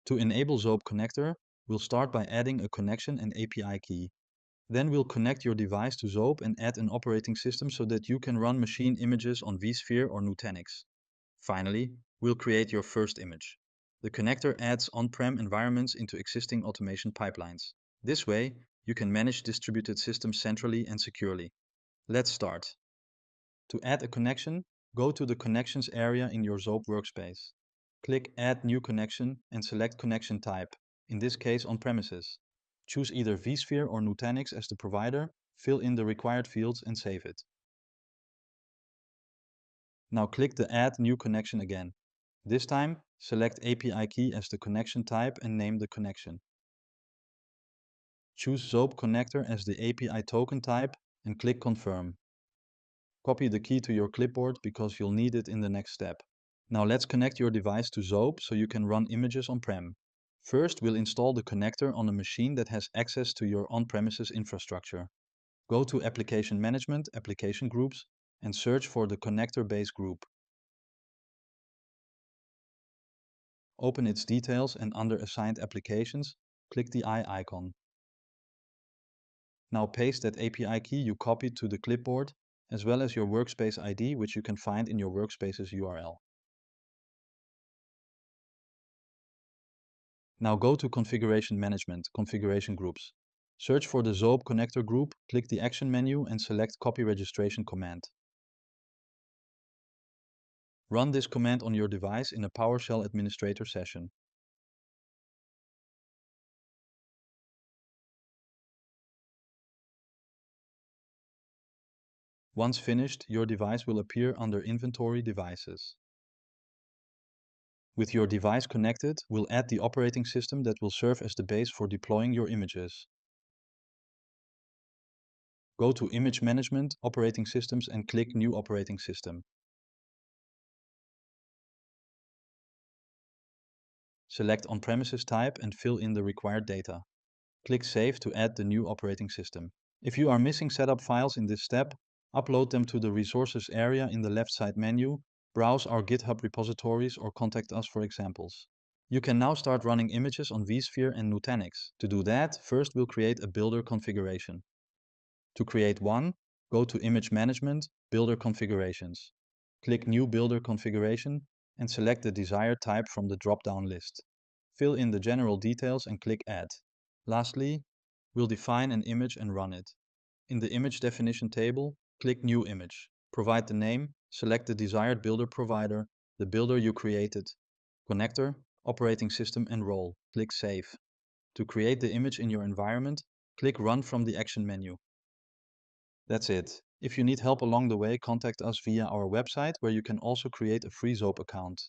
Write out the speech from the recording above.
To enable XOAP Connector, we'll start by adding a connection and API key. Then we'll connect your device to XOAP and add an operating system so that you can run machine images on vSphere or Nutanix. Finally, we'll create your first image. The connector adds on-prem environments into existing automation pipelines. This way, you can manage distributed systems centrally and securely. Let's start. To add a connection, go to the Connections area in your XOAP workspace. Click Add New Connection and select connection type, in this case on-premises. Choose either vSphere or Nutanix as the provider, fill in the required fields and save it. Now click the Add New Connection again. This time, select API key as the connection type and name the connection. Choose XOAP Connector as the API token type and click Confirm. Copy the key to your clipboard because you'll need it in the next step. Now let's connect your device to XOAP so you can run images on-prem. First, we'll install the connector on a machine that has access to your on-premises infrastructure. Go to Application Management, Application Groups, and search for the connector base group. Open its details and under Assigned Applications, click the eye icon. Now paste that API key you copied to the clipboard, as well as your workspace ID, which you can find in your workspace's URL. Now go to Configuration Management, Configuration Groups. Search for the XOAP Connector group, click the Action menu and select Copy Registration Command. Run this command on your device in a PowerShell administrator session. Once finished, your device will appear under Inventory Devices. With your device connected, we'll add the operating system that will serve as the base for deploying your images. Go to Image Management, Operating Systems and click New Operating System. Select On-Premises type and fill in the required data. Click Save to add the new operating system. If you are missing setup files in this step, upload them to the Resources area in the left side menu, browse our GitHub repositories or contact us for examples. You can now start running images on vSphere and Nutanix. To do that, first we'll create a builder configuration. To create one, go to Image Management, Builder Configurations. Click New Builder Configuration and select the desired type from the drop-down list. Fill in the general details and click Add. Lastly, we'll define an image and run it. In the image definition table, click New Image. Provide the name, select the desired builder provider, the builder you created, connector, operating system and role. Click Save. To create the image in your environment, click Run from the Action menu. That's it. If you need help along the way, contact us via our website, where you can also create a free XOAP account.